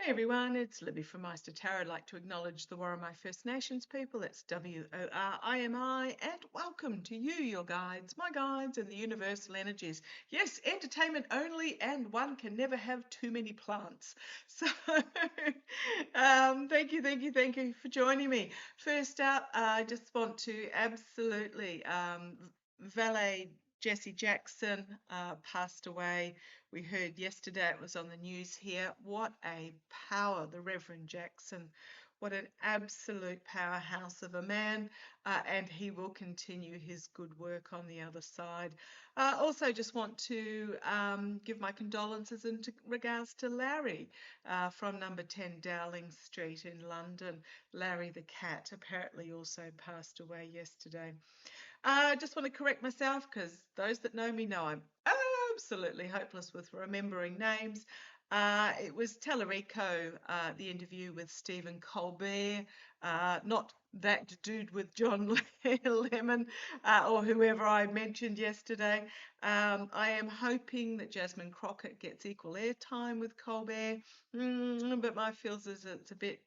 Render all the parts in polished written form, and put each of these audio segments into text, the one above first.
Hey everyone, it's Libby from Meister Tarot. I'd like to acknowledge the Worimi First Nations people, that's WORIMI, and welcome to you, your guides, my guides, and the universal energies. Yes, entertainment only, and one can never have too many plants. So, thank you for joining me. First up, I just want to absolutely valet Jesse Jackson passed away. We heard yesterday, it was on the news here, what a power, the Reverend Jackson. What an absolute powerhouse of a man, and he will continue his good work on the other side. Also, just want to give my condolences in regards to Larry from number 10 Dowling Street in London. Larry the cat apparently also passed away yesterday. I just want to correct myself because those that know me know I'm absolutely hopeless with remembering names. It was Tellerico, the interview with Stephen Colbert, not that dude with John Lemon or whoever I mentioned yesterday. I am hoping that Jasmine Crockett gets equal airtime with Colbert, but my feels is it's a bit,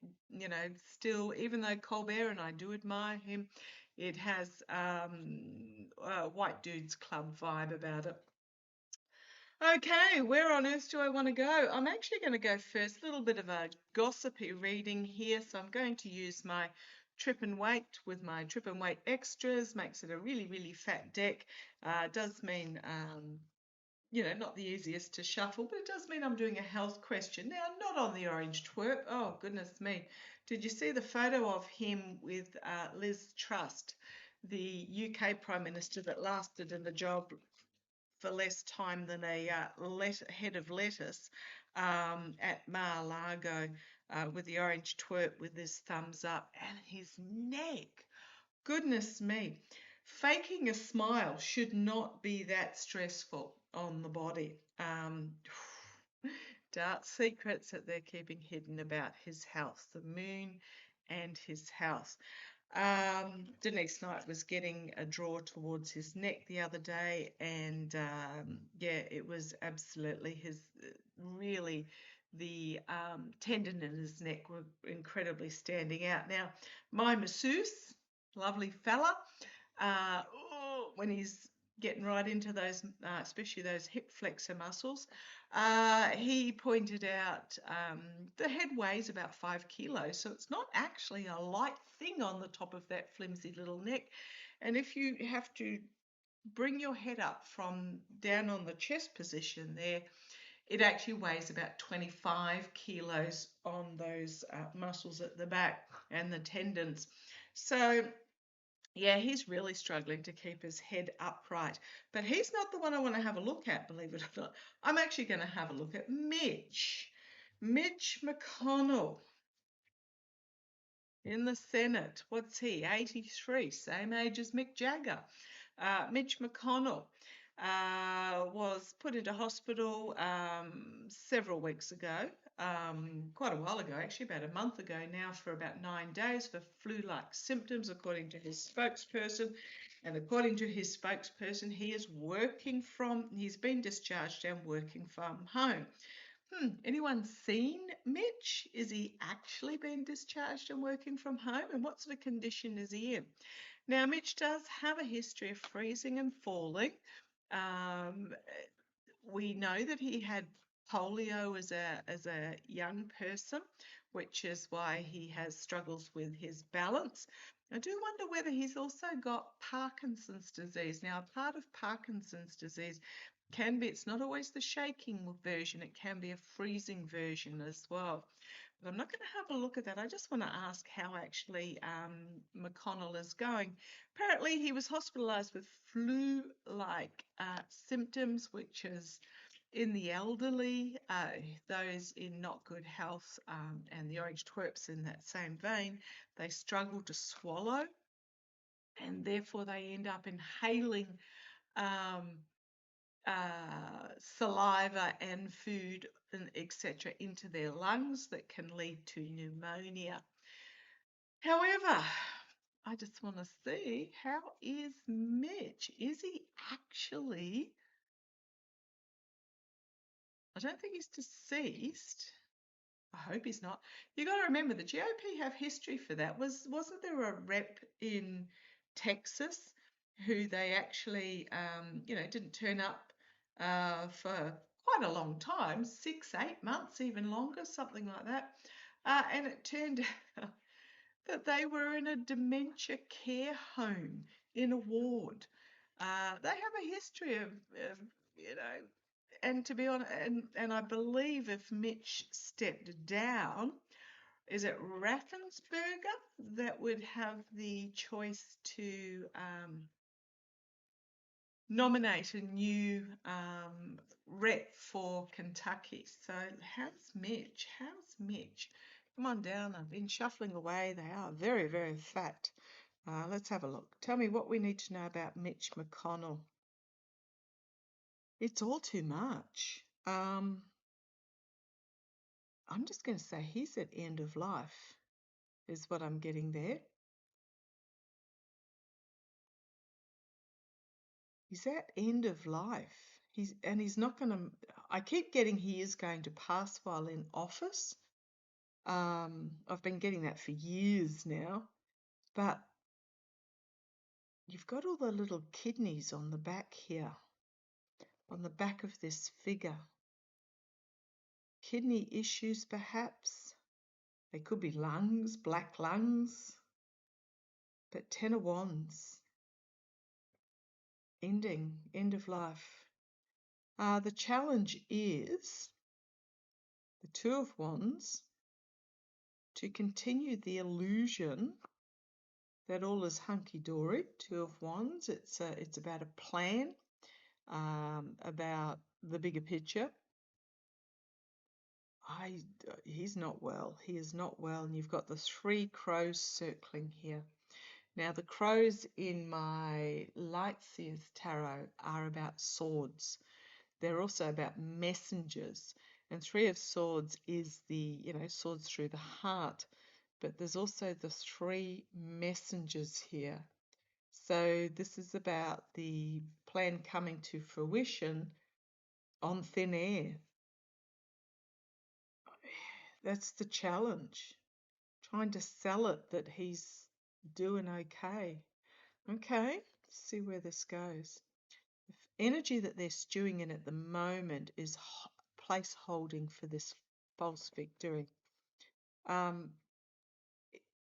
still, even though Colbert and I do admire him, it has White Dudes Club vibe about it. Okay, where on earth do I want to go? I'm actually going to go first. A little bit of a gossipy reading here. So I'm going to use my Trip and Weight with my Trip and Weight extras. Makes it a really, really fat deck. Does mean, not the easiest to shuffle, but it does mean I'm doing a health question. Now, not on the orange twerp. Oh, goodness me. Did you see the photo of him with Liz Truss, the UK Prime Minister that lasted in the job for less time than a head of lettuce at Mar-a-Lago with the orange twerp with his thumbs up and his neck? Goodness me. Faking a smile should not be that stressful on the body. Dark secrets that they're keeping hidden about his health, the moon and his health. The next night was getting a draw towards his neck the other day, and it was absolutely really the tendon in his neck were incredibly standing out. Now, my masseuse, lovely fella, when he's getting right into those, especially those hip flexor muscles, he pointed out the head weighs about 5 kilos, so it's not actually a light thing on the top of that flimsy little neck. And if you have to bring your head up from down on the chest position there, it actually weighs about 25 kilos on those muscles at the back and the tendons. So yeah, he's really struggling to keep his head upright. But he's not the one I want to have a look at, believe it or not. I'm actually going to have a look at Mitch. Mitch McConnell in the Senate. What's he? 83, same age as Mick Jagger. Mitch McConnell was put into hospital several weeks ago, quite a while ago, actually, about a month ago now, for about 9 days for flu-like symptoms, according to his spokesperson. And according to his spokesperson, he's been discharged and working from home. Anyone seen Mitch? Is he actually been discharged and working from home? And what sort of condition is he in? Now, Mitch does have a history of freezing and falling. We know that he had polio as a young person, which is why he has struggles with his balance. I do wonder whether he's also got Parkinson's disease. Now, part of Parkinson's disease can be, it's not always the shaking version, it can be a freezing version as well. But I'm not going to have a look at that. I just want to ask how actually McConnell is going. Apparently, he was hospitalised with flu-like symptoms, which is in the elderly, those in not good health, and the orange twerps in that same vein. They struggle to swallow, and therefore they end up inhaling saliva and food and etc. into their lungs that can lead to pneumonia. However, I just want to see, how is Mitch? Is he actually, I don't think he's deceased. I hope he's not. You got to remember the GOP have history for that. Wasn't there a rep in Texas who they actually, didn't turn up for quite a long time, 6, 8 months, even longer, something like that. And it turned out that they were in a dementia care home in a ward. They have a history of and to be honest, and I believe if Mitch stepped down, is it Raffensperger that would have the choice to nominate a new rep for Kentucky? So how's Mitch? How's Mitch? Come on down. I've been shuffling away. They are very, very fat. Let's have a look. Tell me what we need to know about Mitch McConnell. It's all too much. I'm just going to say he's at end of life, is what I'm getting there. He's at end of life. He's not going to. I keep getting he is going to pass while in office. I've been getting that for years now, but you've got all the little kidneys on the back here, on the back of this figure. Kidney issues, perhaps. They could be lungs, black lungs. But 10 of Wands, end of life. The challenge is the 2 of Wands, to continue the illusion that all is hunky-dory. 2 of Wands, it's about a plan, about the bigger picture. He's not well. He is not well. And you've got the 3 crows circling here. Now, the crows in my Lightseers tarot are about swords. They're also about messengers. And 3 of Swords is the, swords through the heart. But there's also the 3 messengers here. So this is about the plan coming to fruition on thin air. That's the challenge. Trying to sell it that he's doing okay. Okay, let's see where this goes. The energy that they're stewing in at the moment is place holding for this false victory.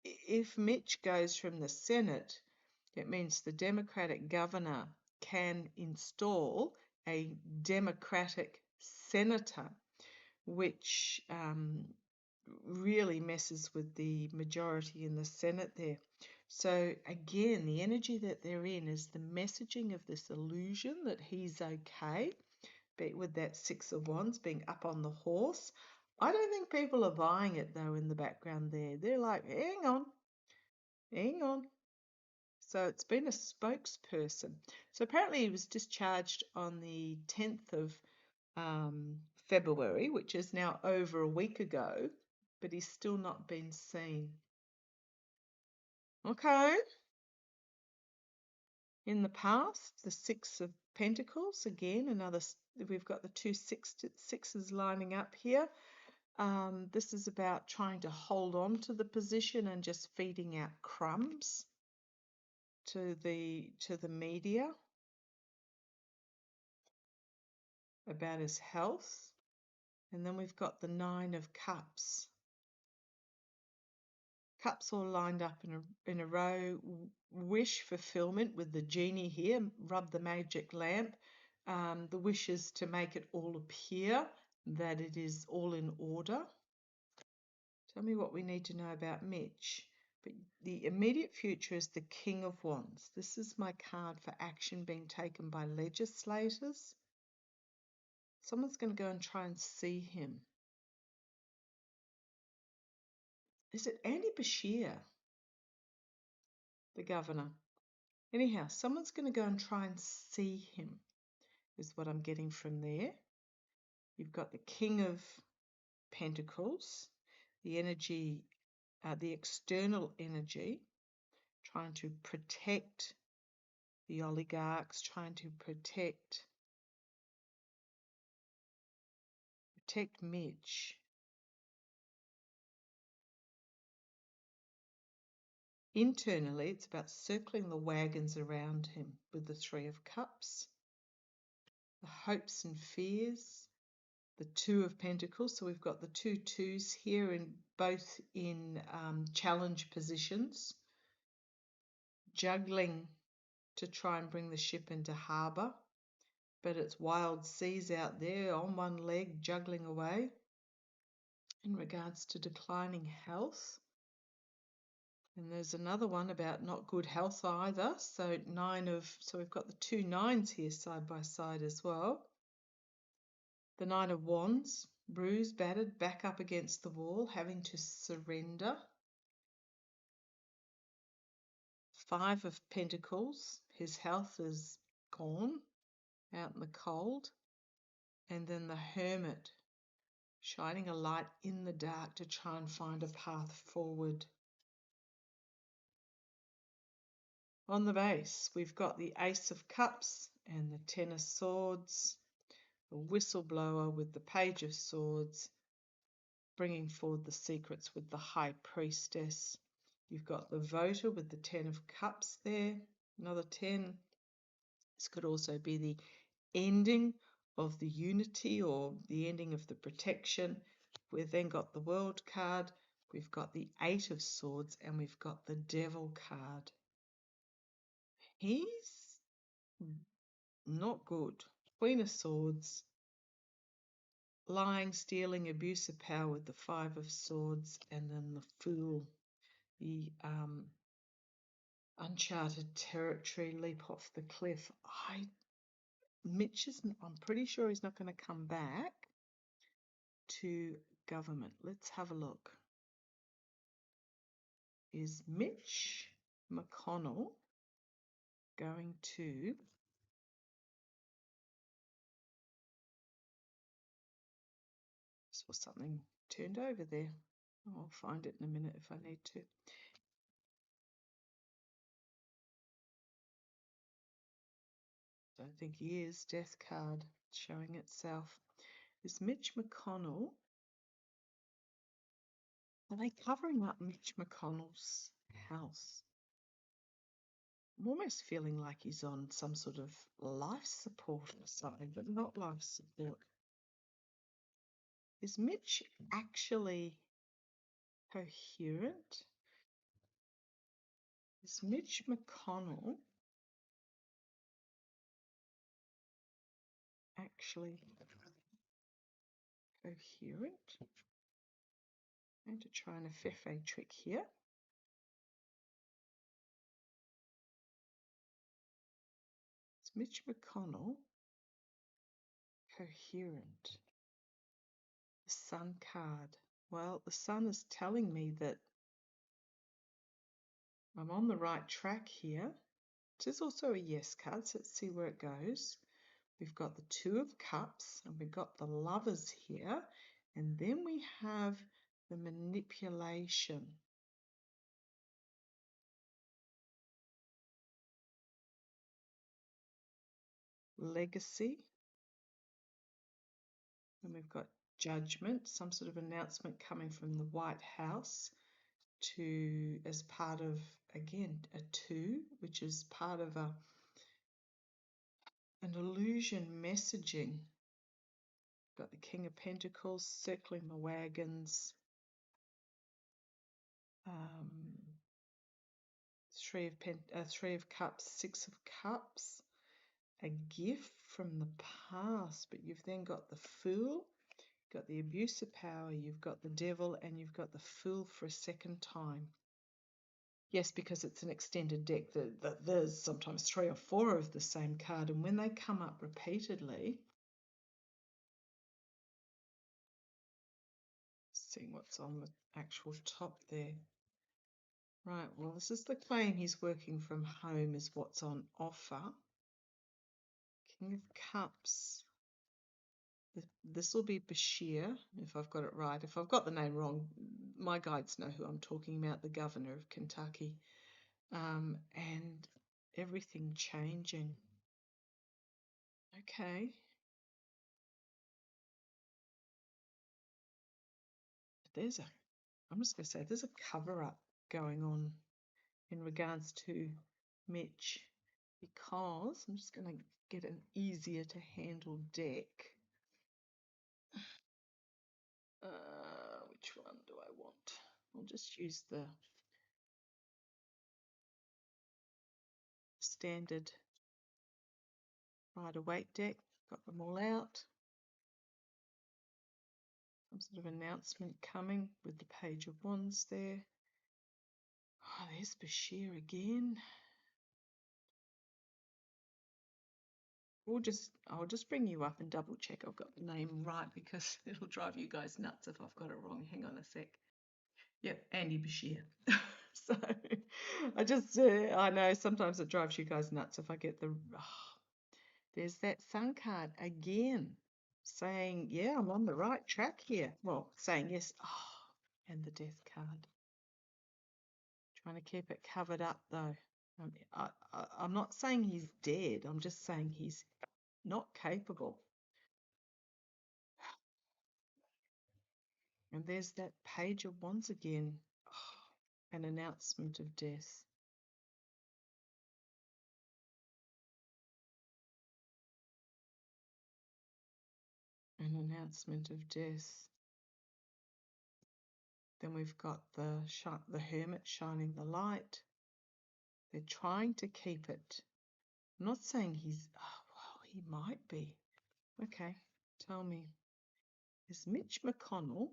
If Mitch goes from the Senate, it means the Democratic governor can install a Democratic senator, which really messes with the majority in the Senate there. So again, the energy that they're in is the messaging of this illusion that he's okay, but with that 6 of Wands being up on the horse. I don't think people are buying it though in the background there. They're like, hang on. So it's been a spokesperson. So apparently he was discharged on the 10th of February, which is now over a week ago, but he's still not been seen. Okay. In the past, the 6 of Pentacles, again, we've got the 2 sixes lining up here. This is about trying to hold on to the position and just feeding out crumbs to the media about his health. And then we've got the 9 of Cups. Cups all lined up in a row. Wish fulfillment with the genie here. Rub the magic lamp. The wish is to make it all appear that it is all in order. Tell me what we need to know about Mitch. But the immediate future is the King of Wands. This is my card for action being taken by legislators. Someone's going to go and try and see him. Is it Andy Bashir, the governor? Anyhow, someone's going to go and try and see him, is what I'm getting from there. You've got the King of Pentacles, the energy, the external energy, trying to protect the oligarchs, trying to protect Mitch. Internally, it's about circling the wagons around him with the Three of Cups, the hopes and fears, the Two of Pentacles. So we've got the two twos here, in both in challenge positions, juggling to try and bring the ship into harbour, but it's wild seas out there, on one leg, juggling away. In regards to declining health, and there's another one about not good health either. So we've got the two nines here side by side as well. The Nine of Wands, bruised, battered, back up against the wall, having to surrender. Five of Pentacles, his health is gone, out in the cold. And then the Hermit, shining a light in the dark to try and find a path forward. On the base, we've got the Ace of Cups and the Ten of Swords, the Whistleblower with the Page of Swords, bringing forward the secrets with the High Priestess. You've got the Voter with the Ten of Cups there, another 10. This could also be the ending of the unity or the ending of the protection. We've then got the World card, we've got the Eight of Swords, and we've got the Devil card. He's not good. Queen of Swords, lying, stealing, abuse of power with the Five of Swords, and then the Fool, the uncharted territory, leap off the cliff. I'm pretty sure he's not going to come back to government. Let's have a look. Is Mitch McConnell going to saw something turned over there. I'll find it in a minute if I need to. I don't think he is. Death card showing itself. Is Mitch McConnell? Are they covering up Mitch McConnell's house? I'm almost feeling like he's on some sort of life support or something, but not life support. Is Mitch actually coherent? Is Mitch McConnell actually coherent? I'm going to try an FFA trick here. Is Mitch McConnell coherent? The Sun card. Well, the Sun is telling me that I'm on the right track here. It is also a yes card, so let's see where it goes. We've got the Two of Cups, and we've got the Lovers here, and then we have the Manipulation. Legacy. And we've got Judgment, some sort of announcement coming from the White House as part of, again, a two, which is part of an illusion messaging. Got the King of Pentacles circling the wagons. Three of Cups, Six of Cups. A gift from the past, but you've then got the Fool, got the abuse of power, you've got the Devil, and you've got the Fool for a second time. Yes, because it's an extended deck, there's sometimes 3 or 4 of the same card, and when they come up repeatedly, seeing what's on the actual top there. Right, well, this is the claim he's working from home is what's on offer. King of Cups. This will be Bashir, if I've got it right. If I've got the name wrong, my guides know who I'm talking about, the governor of Kentucky. And everything changing. Okay. I'm just going to say, there's a cover-up going on in regards to Mitch, because I'm just going to get an easier to handle deck. Which one do I want? I'll just use the standard Rider-Waite deck. Got them all out. Some sort of announcement coming with the Page of Wands there. Oh, there's Bashir again. I'll just bring you up and double check I've got the name right, because it'll drive you guys nuts if I've got it wrong. Hang on a sec. Yep, Andy Bashir. So I know sometimes it drives you guys nuts if I get the. Oh, there's that Sun card again, saying, yeah, I'm on the right track here. Well, saying yes. Oh, and the Death card. Trying to keep it covered up though. I'm not saying he's dead. I'm just saying he's not capable. And there's that Page of Wands again. Oh, an announcement of death. An announcement of death. Then we've got the Hermit shining the light. They're trying to keep it. I'm not saying he's. Oh, well, he might be. Okay, tell me. Is Mitch McConnell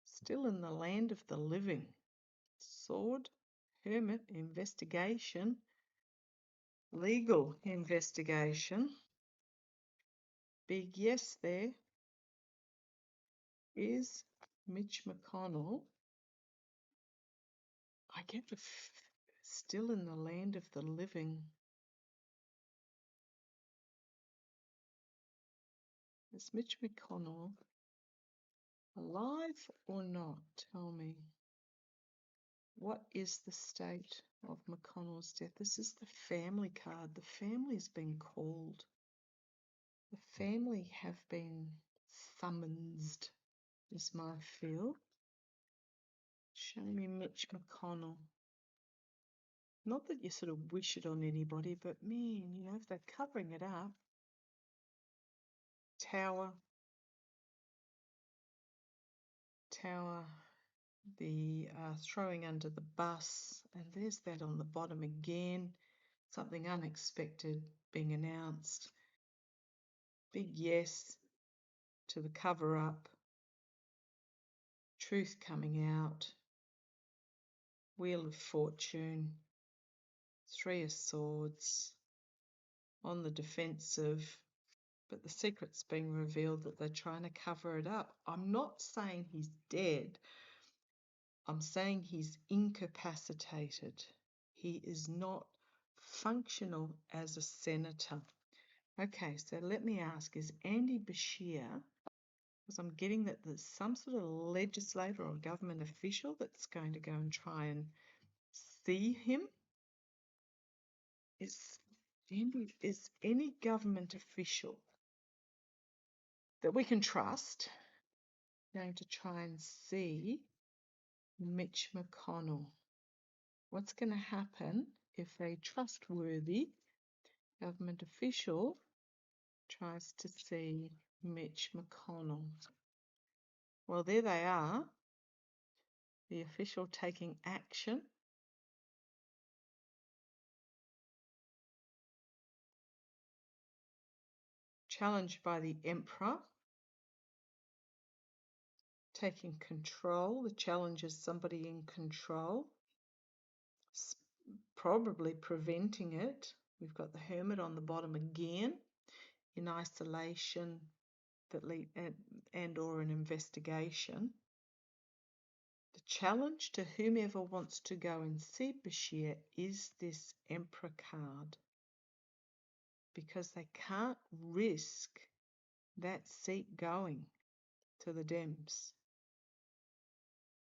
still in the land of the living? Sword, Hermit, investigation, legal investigation. Big yes there. Is Mitch McConnell, I get still in the land of the living? Is Mitch McConnell alive or not? Tell me. What is the state of McConnell's death? This is the family card. The family's been called. The family have been summoned, is my feel. Show me Mitch McConnell. Not that you sort of wish it on anybody, but man, you know, if they're covering it up. Tower, the throwing under the bus, and there's that on the bottom again. Something unexpected being announced. Big yes to the cover up. Truth coming out. Wheel of Fortune. Three of Swords. On the defensive. But the secret's being revealed that they're trying to cover it up. I'm not saying he's dead. I'm saying he's incapacitated. He is not functional as a senator. Okay, so let me ask, is Andy Bashir, because I'm getting that there's some sort of legislator or government official that's going to go and try and see him? Is any government official that we can trust going to try and see Mitch McConnell? What's going to happen if a trustworthy government official tries to see Mitch McConnell? Well, there they are, the official taking action. Challenged by the Emperor, taking control. The challenge is somebody in control, probably preventing it. We've got the Hermit on the bottom again, in isolation and or an investigation. The challenge to whomever wants to go and see Bashir is this Emperor card, because they can't risk that seat going to the Dems.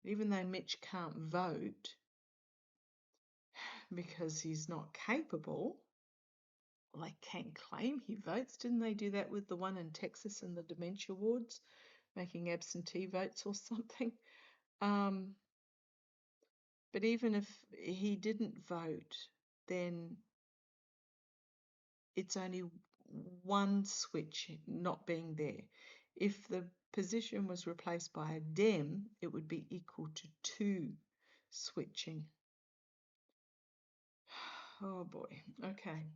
Even though Mitch can't vote because he's not capable, well, they can claim he votes. Didn't they do that with the one in Texas in the dementia wards, making absentee votes or something? But even if he didn't vote, then it's only one switch not being there. If the position was replaced by a Dem, it would be equal to 2 switching. Oh boy, okay.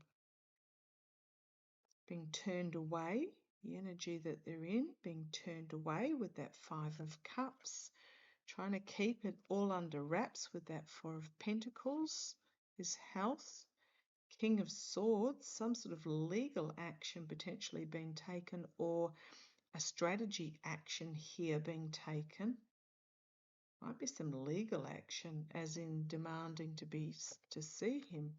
Being turned away, the energy that they're in, being turned away with that 5 of Cups, trying to keep it all under wraps with that 4 of Pentacles, is health. King of Swords, some sort of legal action potentially being taken, or a strategy action here being taken. Might be some legal action, as in demanding to see him.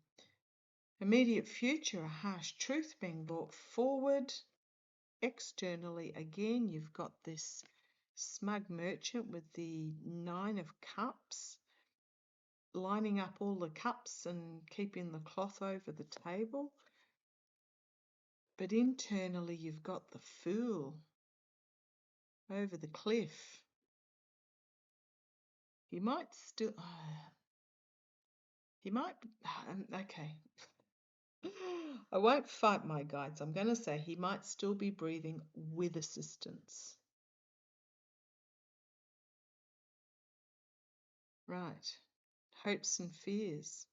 Immediate future, a harsh truth being brought forward. Externally, again, you've got this smug merchant with the 9 of Cups, lining up all the cups and keeping the cloth over the table. But internally, you've got the Fool over the cliff. He might still... he might... okay. I won't fight my guides. I'm going to say he might still be breathing with assistance. Right. Hopes and fears.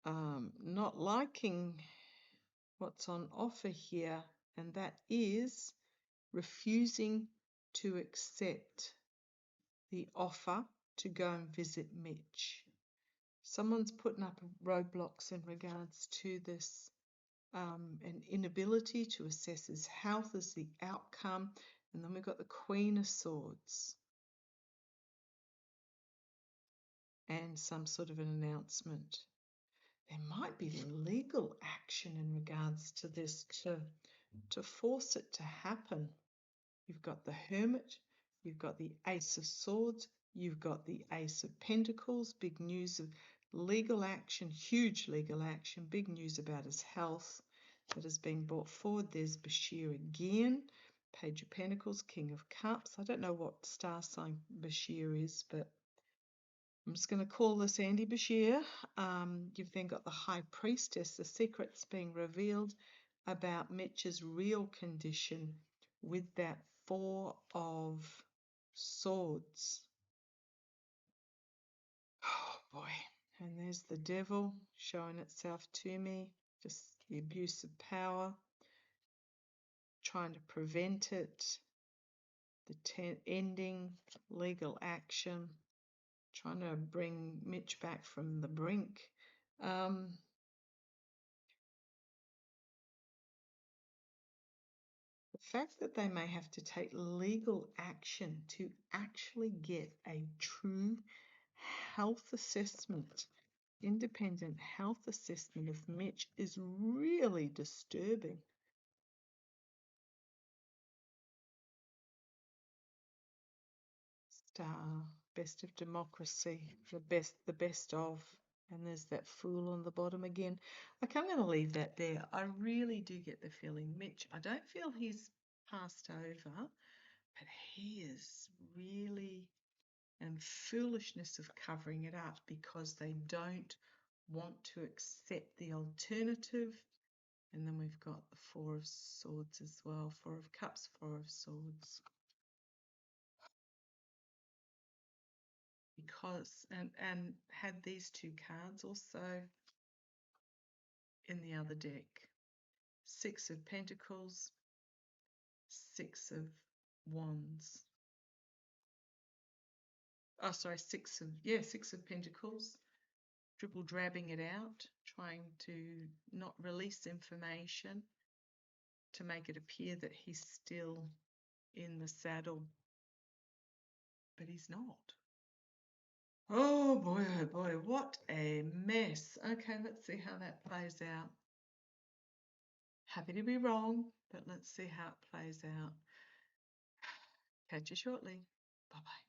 Not liking what's on offer here, and that is refusing to accept the offer to go and visit Mitch. Someone's putting up roadblocks in regards to this, an inability to assess his health as the outcome. And then we've got the Queen of Swords and some sort of an announcement. There might be legal action in regards to this to force it to happen. You've got the Hermit, you've got the Ace of Swords, you've got the Ace of Pentacles, big news of legal action, huge legal action, big news about his health that is being brought forward. There's Bashir again, Page of Pentacles, King of Cups. I don't know what star sign Bashir is, but I'm just going to call this Andy Bashir. You've then got the High Priestess, the secrets being revealed about Mitch's real condition with that 4 of Swords. Oh boy. And there's the Devil showing itself to me. Just the abuse of power. Trying to prevent it. The ending, legal action. Trying to bring Mitch back from the brink. The fact that they may have to take legal action to actually get a true health assessment, independent health assessment of Mitch, is really disturbing. Star, best of democracy, the best of, and there's that Fool on the bottom again. Okay, I'm going to leave that there. I really do get the feeling Mitch, I don't feel he's passed over, but he is really, and foolishness of covering it up because they don't want to accept the alternative. And then we've got the 4 of Swords as well, 4 of Cups, 4 of Swords. Because, and had these 2 cards also in the other deck. 6 of Pentacles, 6 of Wands. Oh, sorry, 6 of Pentacles. Dribble drabbing it out, trying to not release information to make it appear that he's still in the saddle, but he's not. Oh boy, what a mess. Okay, let's see how that plays out. Happy to be wrong, but let's see how it plays out. Catch you shortly. Bye-bye.